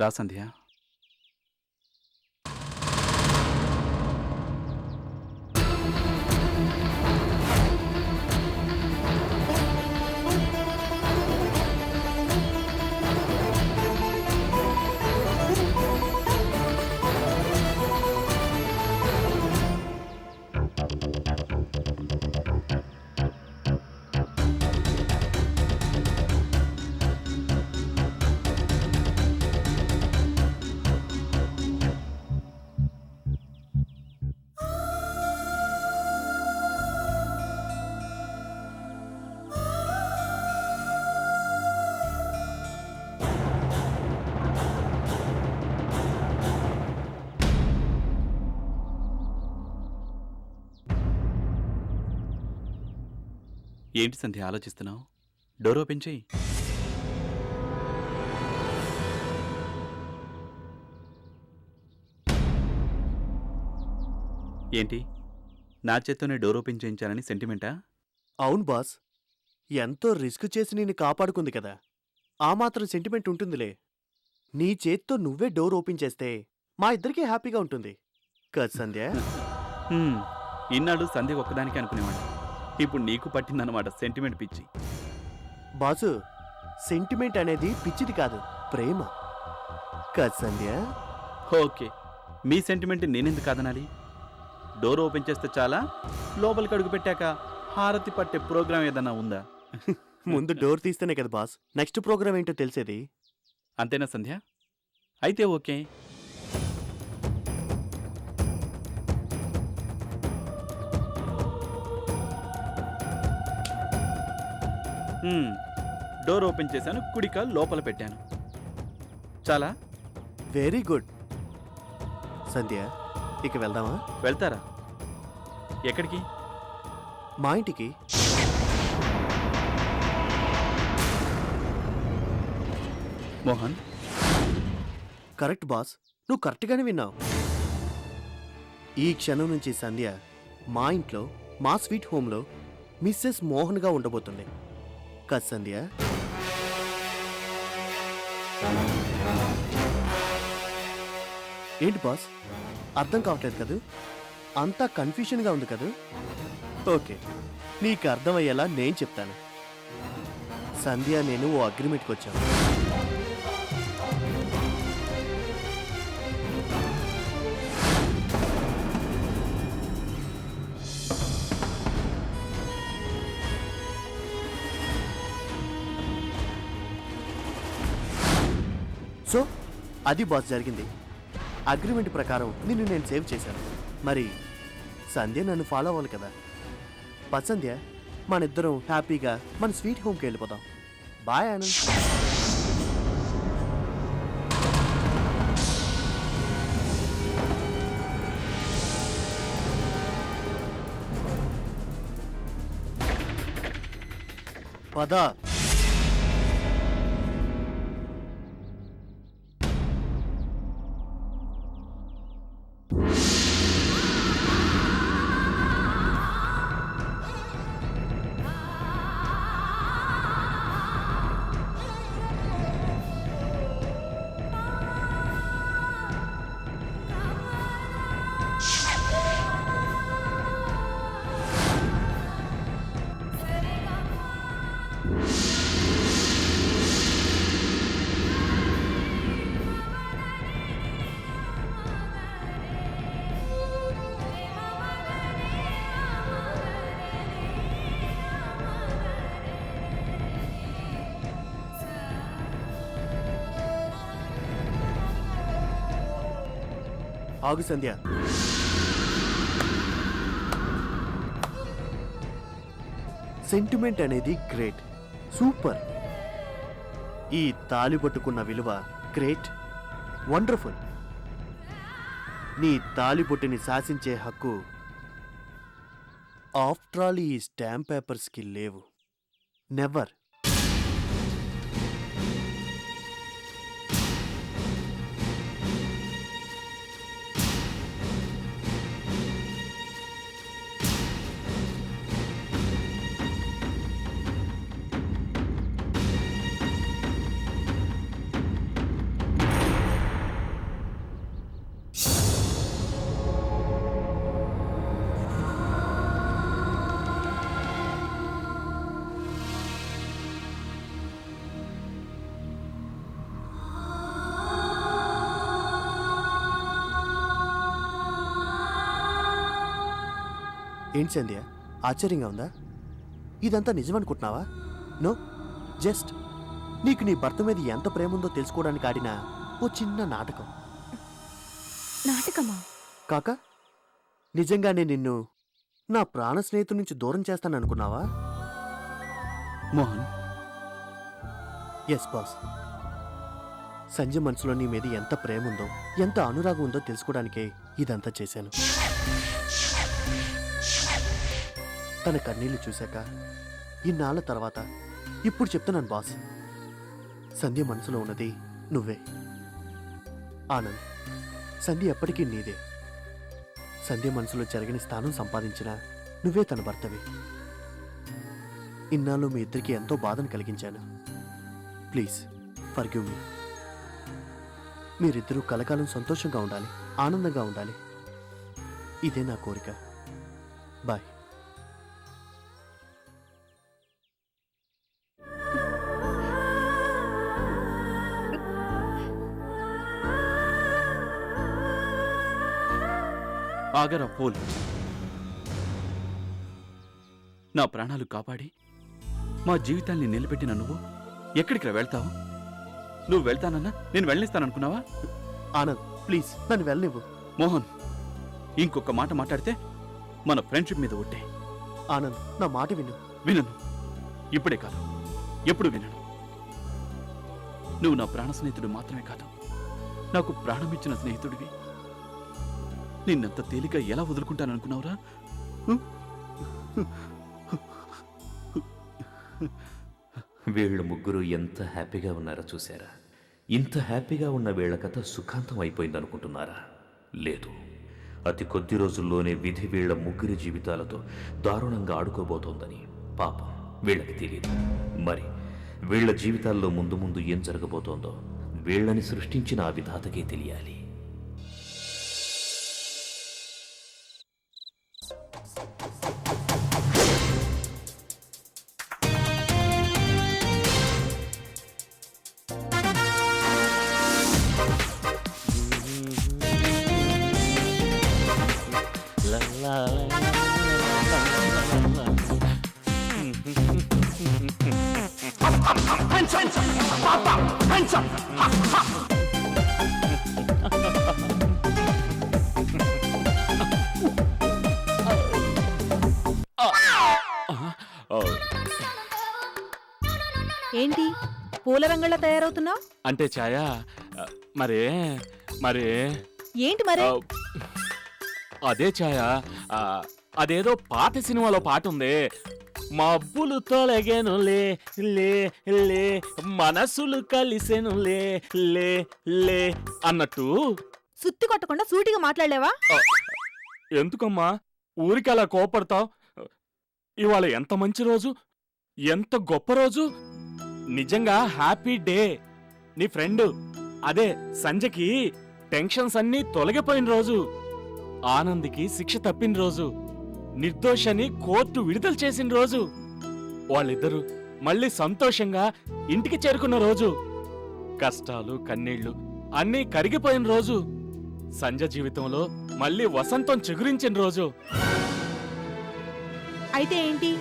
రా సంధ్య. ఏంటి సంధ్య ఆలోచిస్తున్నావు? డోర్ ఓపెన్ చెయ్యి. ఏంటి, నా చేత్తోనే డోర్ ఓపెన్ చేయించాలని సెంటిమెంటా? అవును బాస్. ఎంతో రిస్క్ చేసి నిన్ను కాపాడుకుంది కదా, ఆ మాత్రం సెంటిమెంట్ ఉంటుందిలే. నీ చేత్తో నువ్వే డోర్ ఓపెన్ చేస్తే మా ఇద్దరికీ హ్యాపీగా ఉంటుంది కదా సంధ్య? ఇన్నాళ్ళు సంధ్య ఒక్కదానికి అనుకునేవాడిని. ఇప్పుడు నీకు పట్టిందన్నమాట సెంటిమెంట్ పిచ్చి. బాసు, సెంటిమెంట్ అనేది పిచ్చిది కాదు, ప్రేమ కదా సంధ్య? ఓకే, మీ సెంటిమెంట్ నేనెందుకు కాదనాలి? డోర్ ఓపెన్ చేస్తే చాలా, లోపలికి అడుగు పెట్టాక హారతి పట్టే ప్రోగ్రాం ఏదన్నా ఉందా? ముందు డోర్ తీస్తేనే కదా బాస్ నెక్స్ట్ ప్రోగ్రామ్ ఏంటో తెలిసేది. అంతేనా సంధ్య? అయితే ఓకే. డోర్ ఓపెన్ చేశాను, కుడికాలు లోపల పెట్టాను. చాలా వెరీ గుడ్. సంధ్య, ఇక వెళ్దామా? వెళ్తారా? ఎక్కడికి? మా ఇంటికి. మోహన్, కరెక్ట్ బాస్, నువ్వు కరెక్ట్గానే విన్నావు. ఈ క్షణం నుంచి సంధ్య మా ఇంట్లో, మా స్వీట్ హోమ్లో మిస్సెస్ మోహన్గా ఉండబోతుంది కదా సంధ్య? ఏంటి బాస్, అర్థం కావట్లేదు కదూ? అంతా కన్ఫ్యూషన్గా ఉంది కదూ? ఓకే, నీకు అర్థమయ్యేలా నేను చెప్తాను. సంధ్య నేను ఓ అగ్రిమెంట్కి వచ్చాను. సో అది బాస్ జరిగింది. అగ్రిమెంట్ ప్రకారం నిన్ను నేను సేవ్ చేశాను. మరి సంధ్య నన్ను ఫాలో అవ్వాలి కదా. పద సంధ్య, మనిద్దరం హ్యాపీగా మన స్వీట్ హోమ్కి వెళ్ళిపోదాం. బాయ్ ఆనంద్. పద. ఆగు సంధ్య. సెంటిమెంట్ అనేది గ్రేట్, సూపర్. ఈ తాళి పట్టుకున్న విలువ గ్రేట్, వండర్ఫుల్. నీ తాళిబొట్టుని శాసించే హక్కు ఆఫ్టర్ ఆల్ ఈ స్టాంప్ పేపర్స్కి లేవు. నెవర్. ఏంటి సంధ్య, ఆశ్చర్యంగా ఉందా? ఇదంతా నిజమనుకుంటున్నావా? నో, జస్ట్ నీకు నీ భర్త మీద ఎంత ప్రేమ ఉందో తెలుసుకోవడానికి ఆడిన ఓ చిన్న నాటకం. నాటకమా? కాక నిజంగానే నిన్ను నా ప్రాణ స్నేహితుడి నుంచి దూరం చేస్తాననుకున్నావా? Mohan, yes boss. సంజయ్ మనసులో నీ మీద ఎంత ప్రేమ ఉందో, ఎంత అనురాగం ఉందో తెలుసుకోవడానికే ఇదంతా చేశాను. తన కన్నీళ్లు చూశాక ఇన్నాళ్ళ తర్వాత ఇప్పుడు చెప్తున్నాను బాస్, సంధ్య మనసులో ఉన్నది నువ్వే. ఆనంద్, సంధ్య ఎప్పటికీ నీదే. సంధ్య మనసులో జరిగిన స్థానం సంపాదించిన నువ్వే తన భర్తవి. ఇన్నాళ్ళు మీ ఇద్దరికి ఎంతో బాధను కలిగించాను. Please forgive me. మీరిద్దరూ కలకాలం సంతోషంగా ఉండాలి, ఆనందంగా ఉండాలి. ఇదే నా కోరిక. బాయ్. ఆగరా పోల్. నా ప్రాణాలు కాపాడి మా జీవితాల్ని నిలబెట్టిన నువ్వు ఎక్కడికి వెళ్తావు? నువ్వు వెళ్తానన్నా నేను వెళ్ళనిస్తాననుకున్నావా? ఆనంద్ ప్లీజ్ నన్ను వెళ్ళనివ్వు. మోహన్, ఇంకొక మాట మాట్లాడితే మన ఫ్రెండ్షిప్ మీద ఒట్టే. ఆనంద్ నా మాట విను. వినను. ఇప్పుడే కాదు, ఎప్పుడు వినను. నువ్వు నా ప్రాణ స్నేహితుడు మాత్రమే కాదు, నాకు ప్రాణమిచ్చిన స్నేహితుడివి. నిన్నంత తేలిక ఎలా వదులుకుంటాననుకున్నావురా? వీళ్ళు ముగ్గురు ఎంత హ్యాపీగా ఉన్నారో చూసారా? ఇంత హ్యాపీగా ఉన్న వీళ్ళ కథ సుఖాంతం అయిపోయిందనుకుంటున్నారా? లేదు, అతి కొద్ది రోజుల్లోనే విధి వీళ్ళ ముగ్గురి జీవితాలతో దారుణంగా ఆడుకోబోతోందని పాపం వీళ్ళకి తెలియదు. మరి వీళ్ళ జీవితాల్లో ముందు ముందు ఏం జరగబోతోందో వీళ్ళని సృష్టించిన ఆ విధాతకే తెలియాలి. ఏంటి పూల రంగులా తయారవుతున్నావు? అంటే ఛాయా, మరే మరే ఏంటి మరే? అదే ఛాయా, అదేదో పాత సినిమాలో పాట ఉంది. మబ్బులు తొలగెను లే లే లే, మనసులు కలిసెను లే లే లే అన్నట్టు. సుత్తి కొట్టకుండా సూటిగా మాట్లాడలేవా? ఎందుకమ్మా ఊరికి అలా కోపడతావు? ఇవాళ ఎంత మంచి రోజు, ఎంత గొప్ప రోజు. నిజంగా హ్యాపీ డే. నీ ఫ్రెండ్ అదే సంజయ్కి టెన్షన్స్ అన్నీ తొలగిపోయిన రోజు, ఆనంద్కి శిక్ష తప్పిన రోజు, నిర్దోషని కోర్టు విడుదల చేసిన రోజు, వాళ్ళిద్దరూ మళ్ళీ సంతోషంగా ఇంటికి చేరుకున్న రోజు, కష్టాలు కన్నీళ్లు అన్నీ కరిగిపోయిన రోజు, సంజయ్ జీవితంలో మళ్ళీ వసంతం చిగురించిన రోజు. అయితే ఏంటి?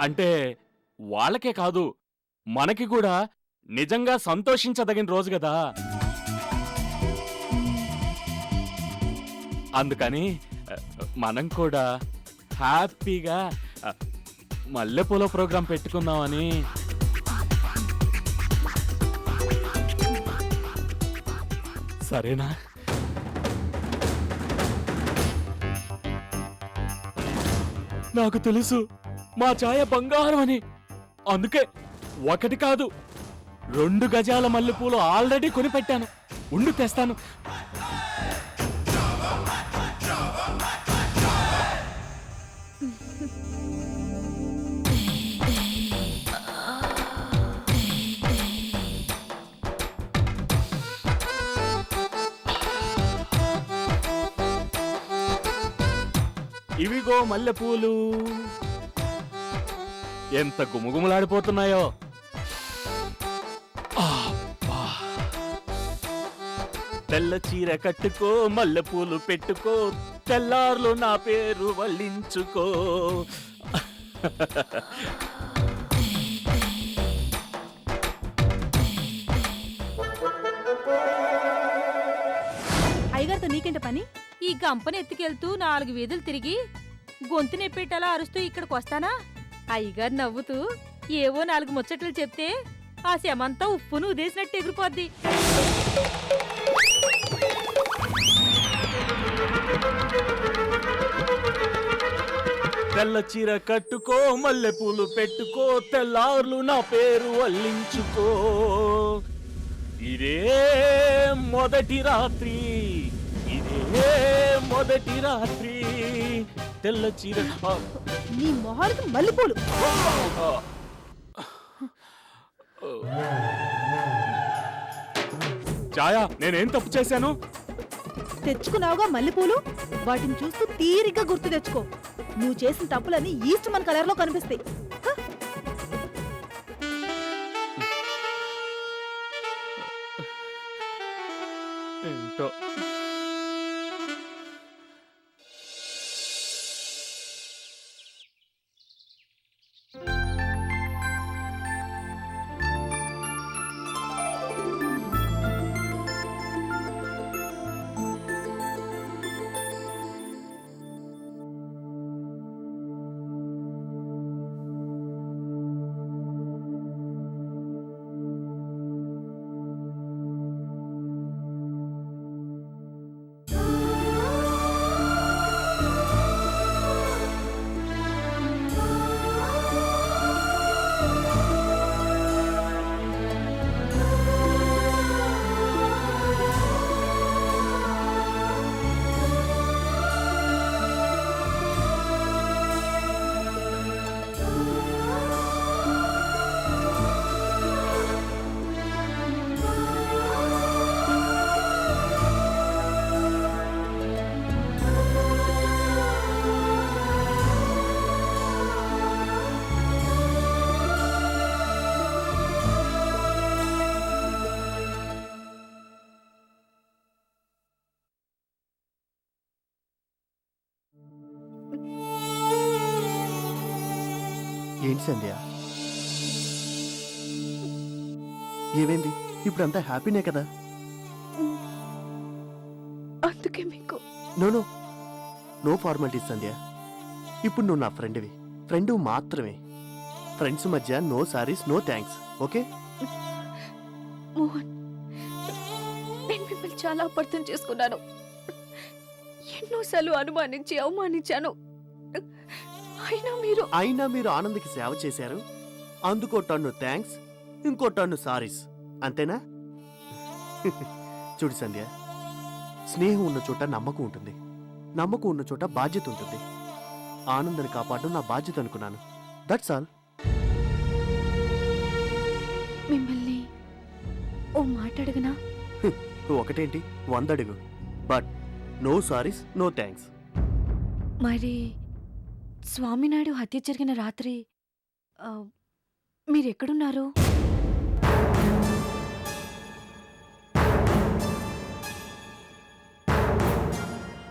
అంటే వాళ్ళకే కాదు మనకి కూడా నిజంగా సంతోషించదగిన రోజు కదా. అందుకని మనం కూడా హ్యాపీగా మల్లెపూల ప్రోగ్రాం పెట్టుకుందామని. సరేనా? నాకు తెలుసు మా ఛాయ బంగారం అని, అందుకే 1 కాదు 2 గజాల మల్లెపూలు ఆల్రెడీ కొనిపెట్టాను. ఉండు తెస్తాను. ఇవిగో మల్లెపూలు ఎంత గుమగుమలాడిపోతున్నాయో. తెల్ల చీర కట్టుకో, మల్లెపూలు పెట్టుకో, తెల్లార్లు నా పేరు వల్లించుకో. అయ్యగారితో నీకేంటి పని? ఈ గంపని ఎత్తుకెళ్తూ 4 వీధులు తిరిగి గొంతు నెప్పేటలా అరుస్తూ ఇక్కడికి వస్తానా? అయ్యగారు నవ్వుతూ ఏవో 4 ముచ్చట్లు చెప్తే ఆ శమంతా ఉప్పును ఉదేసినట్టు ఎగిరిపోద్ది. తెల్ల చీర కట్టుకో, మల్లె పూలు పెట్టుకో, తెల్లార్లు నా పేరు వల్లించుకో. ఇదే మొదటి రాత్రి, ఇదే మొదటి రాత్రి. తెల్ల చీర నీ మొహానికి మల్లెపూలు. ఛాయా, నేనేం తప్పు చేశాను? తెచ్చుకున్నావుగా మల్లెపూలు, వాటిని చూస్తూ తీరిగ్గా గుర్తు తెచ్చుకో. నువ్వు చేసిన తప్పులన్నీ ఈస్ట్ మన కలర్ లో కనిపిస్తాయి. హ! ఏంటో ఏంటి సంధ్య, ఏమైంది? ఇప్పుడు అంతా హ్యాపీనే కదా? అందుకే మీకు no no no formalities Sandhya. ఇప్పుడు నువ్వు నా ఫ్రెండ్వి, ఫ్రెండ్ మాత్రమే. ఫ్రెండ్స్ మధ్య no sorries, no thanks, okay? Mohan, నేను మిమ్మల్ని చాలా అపార్థం చేసుకున్నాను. ఎన్నోసార్లు అనుమానించి అవమానించాను. అయినా మీరు ఆనంద్కి సేవ చేశారు. అందుకో టన్ను థ్యాంక్స్, ఇంకో టన్ను సారీస్, అంతేనా? చూడు సంధ్య, స్నేహం ఉన్న చోట నమ్మకం ఉంటుంది, నమ్మకం ఉన్న చోట బాధ్యత ఉంటుంది. ఆనందని కాపాడడం నా బాధ్యత అనుకున్నాను. That's all. మిమ్మల్ని ఓ మాట అడగనా? ఒకటేంటి, 100 అడుగు. But no sorries, no thanks. మరి స్వామినాయుడు హత్య జరిగిన రాత్రి మీరెక్కడున్నారు?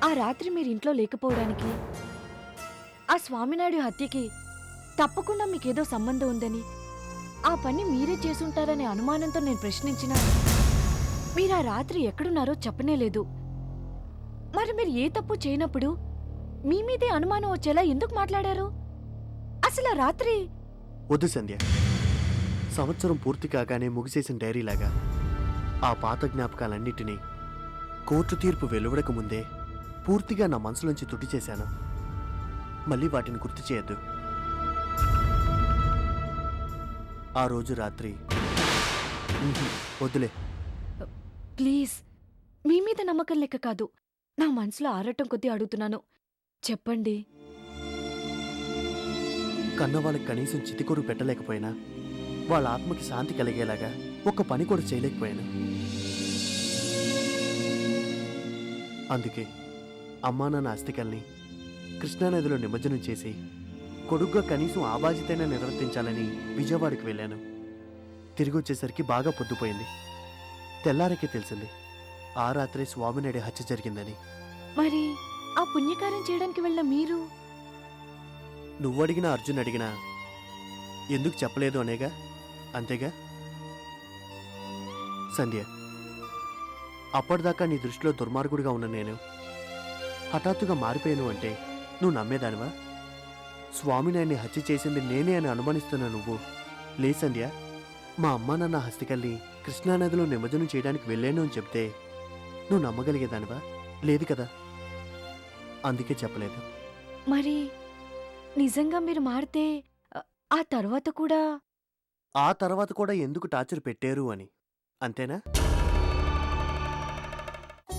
ఆ రాత్రి మీరింట్లో లేకపోవడానికి, ఆ స్వామినాయుడు హత్యకి తప్పకుండా మీకేదో సంబంధం ఉందని, ఆ పని మీరే చేసుంటారనే అనుమానంతో నేను ప్రశ్నించినా మీరు ఆ రాత్రి ఎక్కడున్నారో చెప్పనేలేదు. మరి మీరు ఏ తప్పు చేయనప్పుడు మీ మీదే అనుమానం వచ్చేలా ఎందుకు మాట్లాడారు? అసలు ఆ రాత్రి... వద్దు సంధ్య, సంవత్సరం పూర్తి కాగానే ముగిసేసిన డైరీలాగా ఆ పాత జ్ఞాపకాలన్నిటినీ కోర్టు తీర్పు వెలువడక ముందే పూర్తిగా నా మనసులోంచి తుడి చేశాను. మళ్ళీ వాటిని గుర్తు చేయొద్దు. ఆ రోజు రాత్రి వద్దులే. ప్లీజ్, మీ మీద నమ్మకం లెక్క కాదు, నా మనసులో ఆరటం కొద్దీ అడుగుతున్నాను. చెప్పండి. కన్నవాళ్ళకి కనీసం చితికొరు పెట్టలేకపోయినా వాళ్ళ ఆత్మకి శాంతి కలిగేలాగా ఒక్క పని కూడా చేయలేకపోయాను. అందుకే అమ్మా నాన్న అస్థికల్ని కృష్ణానదిలో నిమజ్జనం చేసి కొడుగ్గా కనీసం ఆ బాధ్యతైనా నిర్వర్తించాలని విజయవాడకి వెళ్ళాను. తిరిగి వచ్చేసరికి బాగా పొద్దుపోయింది. తెల్లారకే తెలిసింది ఆ రాత్రే స్వామినాయుడి హత్య జరిగిందని. మరి ఆ పుణ్యకార్యం చేయడానికి వెళ్ళిన మీరు నువ్వు అడిగినా అర్జున్ అడిగినా ఎందుకు చెప్పలేదు అనేగా, అంతేగా? సంధ్య, అప్పటిదాకా నీ దృష్టిలో దుర్మార్గుడిగా ఉన్న నేను హఠాత్తుగా మారిపోయాను అంటే నువ్వు నమ్మేదానివా? స్వామినాయుడిని హత్య చేసింది నేనే అని అనుమానిస్తున్నా నువ్వు. లే సంధ్య, మా అమ్మ నాన్న హస్తికల్ని కృష్ణానదిలో నిమజ్జనం చేయడానికి వెళ్ళాను అని చెప్తే నువ్వు నమ్మగలిగేదానివా? లేదు కదా, అందుకే చెప్పలేదు. మరి నిజంగా మీరు మారితే ఆ తర్వాత కూడా ఆ తర్వాత కూడా ఎందుకు టార్చర్ పెట్టారు అని, అంతేనా?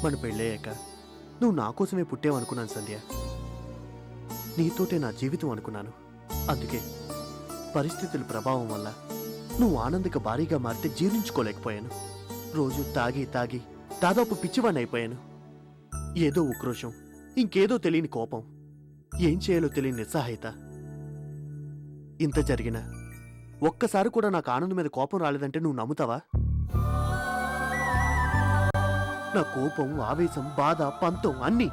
మన పెళ్ళయ్యాక నువ్వు నా కోసమే పుట్టేవనుకున్నాను సంధ్య. నీతోటే నా జీవితం అనుకున్నాను. అందుకే పరిస్థితుల ప్రభావం వల్ల నువ్వు ఆనందిక భారీగా మారితే జీర్ణించుకోలేకపోయాను. రోజు తాగి తాగి దాదాపు పిచ్చివాణ్ణి అయిపోయాను. ఏదో ఉక్రోషం, ఇంకేదో తెలియని కోపం, ఏం చేయాలో తెలియని నిస్సహాయత. ఇంత జరిగినా ఒక్కసారి కూడా నాకు ఆనందం మీద కోపం రాలేదంటే నువ్వు నమ్ముతావా? నా కోపం, ఆవేశం, బాధ, పంతం అన్నీ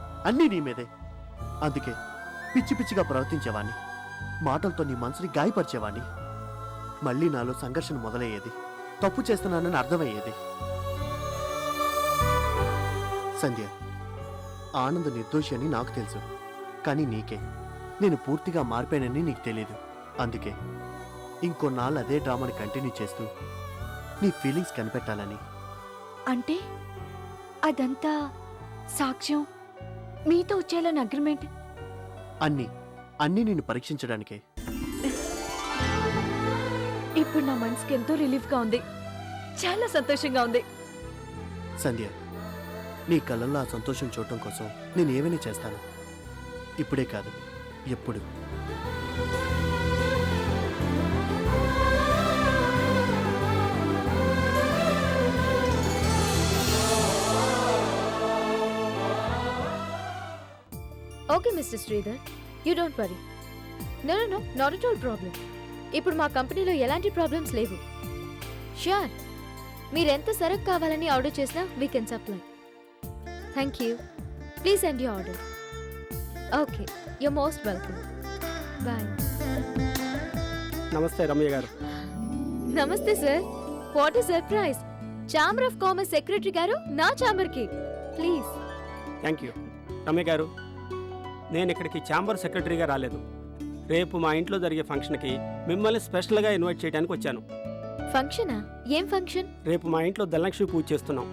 నీ మీదే. అందుకే పిచ్చి పిచ్చిగా ప్రవర్తించేవాణ్ణి, మాటలతో నీ మనసుని గాయపరిచేవాణ్ణి. మళ్ళీ నాలో సంఘర్షణ మొదలయ్యేది, తప్పు చేస్తున్నానని అర్థమయ్యేది. సంధ్య, ఆనంద్ నిర్దోషి అని నాకు తెలుసు, కానీ నీకే నేను పూర్తిగా మారిపోయానని నీకు తెలీదు. అందుకే ఇంకొన్నాళ్ళు అదే డ్రామాని కంటిన్యూ చేస్తూ నీ ఫీలింగ్స్ కనిపెట్టాలని. అంటే అదంతా సాక్ష్యం, మీతో వచ్చేయాలని అగ్రిమెంట్? అన్నీ నిన్ను పరీక్షించడానికే. ఇప్పుడు నా మనసుకి ఎంతో రిలీఫ్గా ఉంది, చాలా సంతోషంగా ఉంది. సంధ్య, నీ కళ్ళల్లో ఆ సంతోషం చూడటం కోసం నేను ఏమైనా చేస్తాను. ఇప్పుడే కాదు, ఎప్పుడు. Okay mister Sridhar, you don't worry. No no no, not at all problem. ఇప్పుడు మా కంపెనీలో ఎలాంటి ప్రాబ్లమ్స్ లేవు. ష్యూర్, మీరెంత సరుకు కావాలని ఆర్డర్ చేసినా we can supply. Thank you. Please send you order. Okay, you most welcome. Bye. నమస్తే రమ్య గారు. నమస్తే sir. What a surprise. Chamber of commerce secretary గారు నా ఛాంబర్కి. ప్లీజ్. థ్యాంక్ యూ రమ్య గారు. నేను ఇక్కడికి ఛాంబర్ సెక్రటరీగా రాలేదు. రేపు మా ఇంట్లో జరిగే ఫంక్షన్కి మిమ్మల్ని స్పెషల్గా ఇన్వైట్ చేయడానికి వచ్చాను. ఫంక్షనా? ఏం ఫంక్షన్? రేపు మా ఇంట్లో ధనలక్ష్మి పూజ చేస్తున్నాం.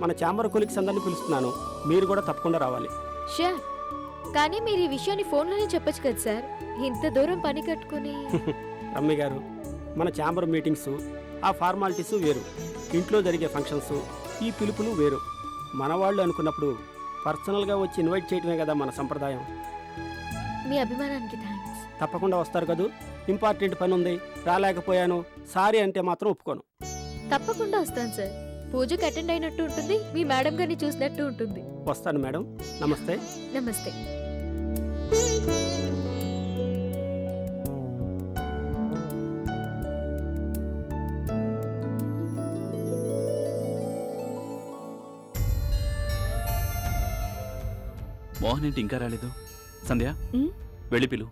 మన ఛాంబర్ కొలిక్స్ అందరినీ పిలుస్తున్నాను, మీరు కూడా తప్పకుండా రావాలి. ష్యూర్, కానీ మీరు ఈ విషయాన్ని ఫోన్లోనే చెప్పొచ్చు కదా సార్. ఇంత దూరం పని కట్టుకుని. రమ్య గారు, మన ఛాంబర్ మీటింగ్స్, ఆ ఫార్మాలిటీస్ వేరు, ఇంట్లో జరిగే ఫంక్షన్స్, ఈ పిలుపులు వేరు. మన వాళ్ళు అనుకున్నప్పుడు పర్సనల్గా వచ్చి ఇన్వైట్ చేయటమే కదా మన సంప్రదాయం. మీ అభిమానానికి థ్యాంక్స్. తప్పకుండా వస్తారు కదూ. ఇంపార్టెంట్ పని ఉంది, రాలేకపోయాను, సారీ అంటే మాత్రం ఒప్పుకోను. తప్పకుండా వస్తాను సార్. పూజకు అటెండ్ అయినట్టు ఉంటుంది, మీ మేడం గారిని చూసినట్టు ఉంటుంది. వస్తాను మేడం. నమస్తే. నమస్తే. మోహన్ ఏంటి ఇంకా రాలేదు? సంధ్య, ఉమ్. వెళ్ళి పిలు.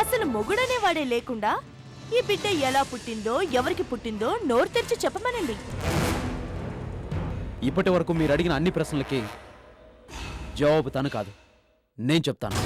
అసలు మొగుడనే వాడే లేకుండా ఈ బిడ్డ ఎలా పుట్టిందో, ఎవరికి పుట్టిందో నోరు తెరిచి చెప్పమనండి. ఇప్పటి వరకు మీరు అడిగిన అన్ని ప్రశ్నలకి జవాబు తను కాదు, నేను చెప్తాను.